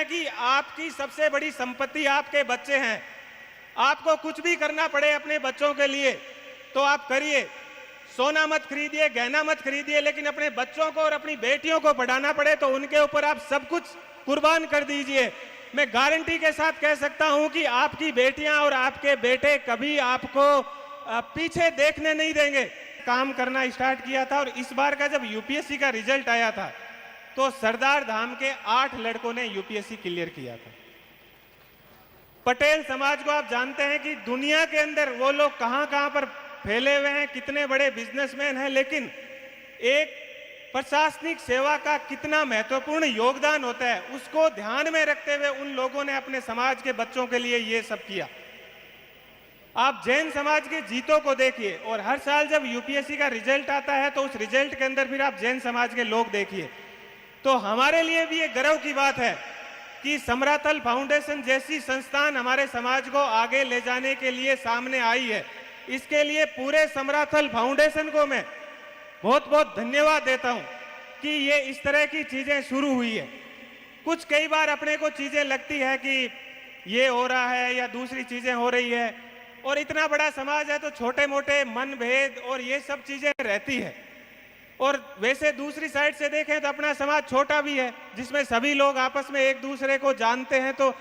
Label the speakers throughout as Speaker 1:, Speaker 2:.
Speaker 1: है कि आपकी सबसे बड़ी संपत्ति आपके बच्चे हैं। आपको कुछ भी करना पड़े अपने बच्चों के लिए तो आप करिए। सोना मत खरीदिए, गहना मत खरीदिए, लेकिन अपने बच्चों को और अपनी बेटियों को पढ़ाना पड़े तो उनके ऊपर आप सब कुछ कुर्बान कर दीजिए। मैं गारंटी के साथ कह सकता हूं कि आपकी बेटियां और आपके बेटे कभी आपको पीछे देखने नहीं देंगे। काम करना स्टार्ट किया था और इस बार का जब यूपीएससी का रिजल्ट आया था तो सरदार धाम के 8 लड़कों ने यूपीएससी क्लियर किया था। पटेल समाज को आप जानते हैं कि दुनिया के अंदर वो लोग कहां कहां पर फैले हुए हैं, कितने बड़े बिजनेसमैन हैं, लेकिन एक प्रशासनिक सेवा का कितना महत्वपूर्ण योगदान होता है उसको ध्यान में रखते हुए उन लोगों ने अपने समाज के बच्चों के लिए ये सब किया। आप जैन समाज के जीतों को देखिए और हर साल जब यूपीएससी का रिजल्ट आता है तो उस रिजल्ट के अंदर फिर आप जैन समाज के लोग देखिए। तो हमारे लिए भी एक गर्व की बात है कि समराथल फाउंडेशन जैसी संस्थान हमारे समाज को आगे ले जाने के लिए सामने आई है। इसके लिए पूरे समराथल फाउंडेशन को मैं बहुत बहुत धन्यवाद देता हूं कि ये इस तरह की चीजें शुरू हुई है। कुछ कई बार अपने को चीजें लगती है कि ये हो रहा है या दूसरी चीजें हो रही है, और इतना बड़ा समाज है तो छोटे मोटे मनभेद और ये सब चीजें रहती है। और वैसे दूसरी साइड से देखें तो अपना समाज छोटा भी है जिसमें सभी लोग आपस में एक दूसरे को जानते हैं, तो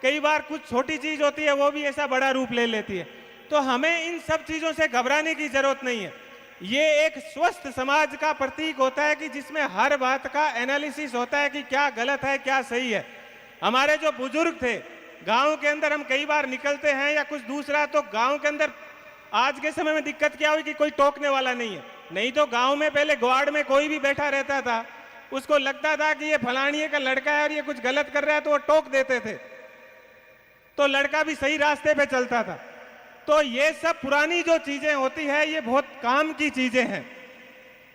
Speaker 1: कई बार कुछ छोटी चीज होती है वो भी ऐसा बड़ा रूप ले लेती है। तो हमें इन सब चीजों से घबराने की जरूरत नहीं है। ये एक स्वस्थ समाज का प्रतीक होता है कि जिसमें हर बात का एनालिसिस होता है कि क्या गलत है क्या सही है। हमारे जो बुजुर्ग थे, गांव के अंदर हम कई बार निकलते हैं या कुछ दूसरा, तो गांव के अंदर आज के समय में दिक्कत क्या हुई कि कोई टोकने वाला नहीं है। नहीं तो गांव में पहले ग्वाड़ में कोई भी बैठा रहता था, उसको लगता था कि ये फलानिए का लड़का है और ये कुछ गलत कर रहा है तो वो टोक देते थे, तो लड़का भी सही रास्ते पे चलता था। तो ये सब पुरानी जो चीजें होती है ये बहुत काम की चीजें हैं।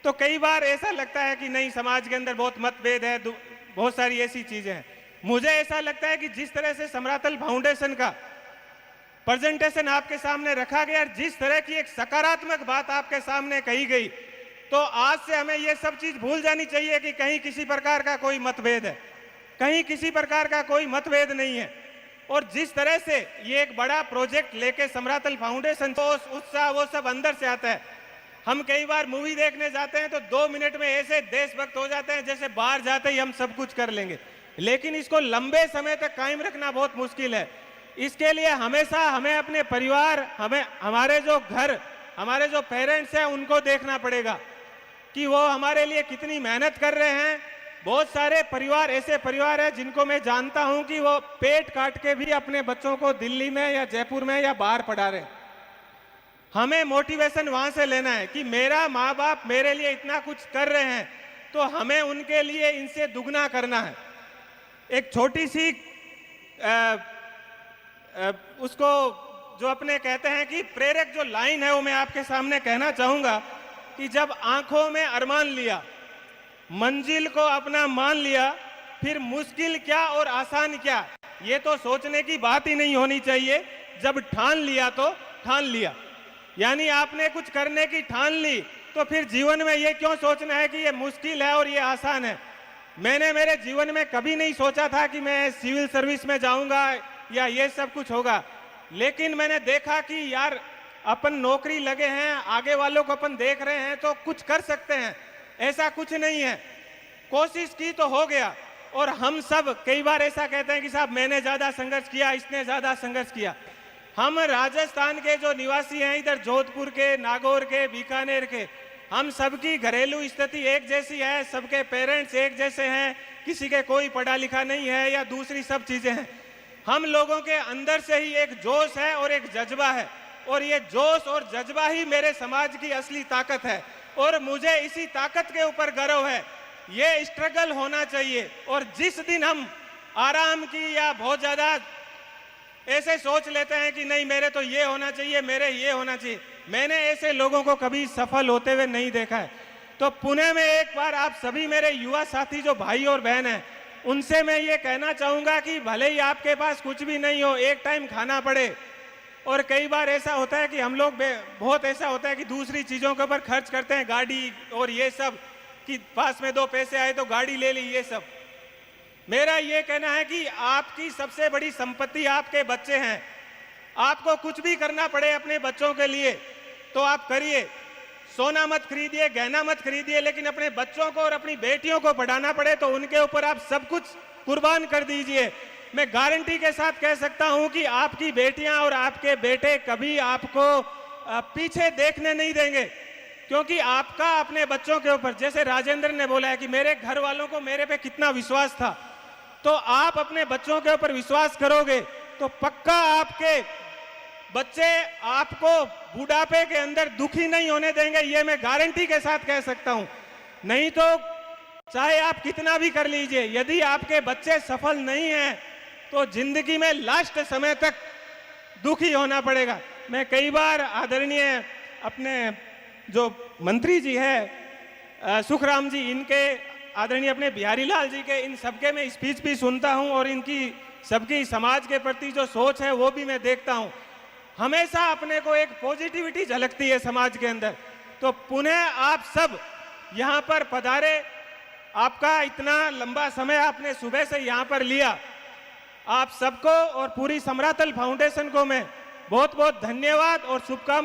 Speaker 1: तो कई बार ऐसा लगता है कि नहीं समाज के अंदर बहुत मतभेद है, बहुत सारी ऐसी चीजें हैं। मुझे ऐसा लगता है कि जिस तरह से समराथल फाउंडेशन का प्रेजेंटेशन आपके सामने रखा गया, जिस तरह की एक सकारात्मक बात आपके सामने कही गई, तो आज से हमें ये सब चीज भूल जानी चाहिए कि कहीं किसी प्रकार का कोई मतभेद है, कहीं किसी प्रकार का कोई मतभेद नहीं है। और जिस तरह से ये एक बड़ा प्रोजेक्ट लेके समराथल फाउंडेशन, तो उत्साह वो सब अंदर से आता है। हम कई बार मूवी देखने जाते हैं तो 2 मिनट में ऐसे देशभक्त हो जाते हैं जैसे बाहर जाते ही हम सब कुछ कर लेंगे, लेकिन इसको लंबे समय तक कायम रखना बहुत मुश्किल है। इसके लिए हमेशा हमें अपने परिवार, हमें हमारे जो घर, हमारे जो पेरेंट्स हैं उनको देखना पड़ेगा कि वो हमारे लिए कितनी मेहनत कर रहे हैं। बहुत सारे परिवार ऐसे परिवार हैं जिनको मैं जानता हूं कि वो पेट काट के भी अपने बच्चों को दिल्ली में या जयपुर में या बाहर पढ़ा रहे हैं। हमें मोटिवेशन वहां से लेना है कि मेरा माँ बाप मेरे लिए इतना कुछ कर रहे हैं तो हमें उनके लिए इनसे दुगना करना है। एक छोटी सी उसको जो अपने कहते हैं कि प्रेरक जो लाइन है वो मैं आपके सामने कहना चाहूंगा कि जब आंखों में अरमान लिया, मंजिल को अपना मान लिया, फिर मुश्किल क्या और आसान क्या, ये तो सोचने की बात ही नहीं होनी चाहिए। जब ठान लिया तो ठान लिया, यानी आपने कुछ करने की ठान ली तो फिर जीवन में ये क्यों सोचना है कि ये मुश्किल है और ये आसान है। मैंने मेरे जीवन में कभी नहीं सोचा था कि मैं सिविल सर्विस में जाऊंगा या ये सब कुछ होगा, लेकिन मैंने देखा कि यार अपन नौकरी लगे हैं, आगे वालों को अपन देख रहे हैं तो कुछ कर सकते हैं, ऐसा कुछ नहीं है। कोशिश की तो हो गया। और हम सब कई बार ऐसा कहते हैं कि साहब मैंने ज्यादा संघर्ष किया, इसने ज्यादा संघर्ष किया। हम राजस्थान के जो निवासी हैं, इधर जोधपुर के, नागौर के, बीकानेर के, हम सबकी घरेलू स्थिति एक जैसी है, सबके पेरेंट्स एक जैसे हैं, किसी के कोई पढ़ा लिखा नहीं है या दूसरी सब चीजें हैं। हम लोगों के अंदर से ही एक जोश है और एक जज्बा है, और ये जोश और जज्बा ही मेरे समाज की असली ताकत है। और मुझे इसी ताकत के ऊपर गर्व है। ये स्ट्रगल होना चाहिए, और जिस दिन हम आराम की या बहुत ज्यादा ऐसे सोच लेते हैं कि नहीं मेरे तो ये होना चाहिए, मेरे ये होना चाहिए, मैंने ऐसे लोगों को कभी सफल होते हुए नहीं देखा है। तो पुणे में एक बार आप सभी मेरे युवा साथी जो भाई और बहन हैं, उनसे मैं ये कहना चाहूंगा कि भले ही आपके पास कुछ भी नहीं हो, एक टाइम खाना पड़े, और कई बार ऐसा होता है कि हम लोग बहुत ऐसा होता है कि दूसरी चीजों के ऊपर खर्च करते हैं, गाड़ी और ये सब, कि पास में 2 पैसे आए तो गाड़ी ले ली, ये सब। मेरा ये कहना है कि आपकी सबसे बड़ी संपत्ति आपके बच्चे हैं। आपको कुछ भी करना पड़े अपने बच्चों के लिए तो आप करिए। सोना मत खरीदिए, गहना मत खरीदिए, लेकिन अपने बच्चों को और अपनी बेटियों को पढ़ाना पड़े तो उनके ऊपर आप सब कुछ कुर्बान कर दीजिए। मैं गारंटी के साथ कह सकता हूं कि आपकी बेटियां और आपके बेटे कभी आपको पीछे देखने नहीं देंगे, क्योंकि आपका अपने बच्चों के ऊपर, जैसे राजेंद्र ने बोला है कि मेरे घर वालों को मेरे पे कितना विश्वास था, तो आप अपने बच्चों के ऊपर विश्वास करोगे तो पक्का आपके बच्चे आपको बुढ़ापे के अंदर दुखी नहीं होने देंगे। ये मैं गारंटी के साथ कह सकता हूं। नहीं तो चाहे आप कितना भी कर लीजिए, यदि आपके बच्चे सफल नहीं हैं तो जिंदगी में लास्ट समय तक दुखी होना पड़ेगा। मैं कई बार आदरणीय अपने जो मंत्री जी है सुखराम जी, इनके आदरणीय अपने बिहारी लाल जी के, इन सबके मैं स्पीच भी सुनता हूं और इनकी सबकी समाज के प्रति जो सोच है वो भी मैं देखता हूं। हमेशा अपने को एक पॉजिटिविटी झलकती है समाज के अंदर। तो पुनः आप सब यहां पर पधारे, आपका इतना लंबा समय आपने सुबह से यहां पर लिया, आप सबको और पूरी समरातल फाउंडेशन को मैं बहुत बहुत धन्यवाद और शुभकामनाएं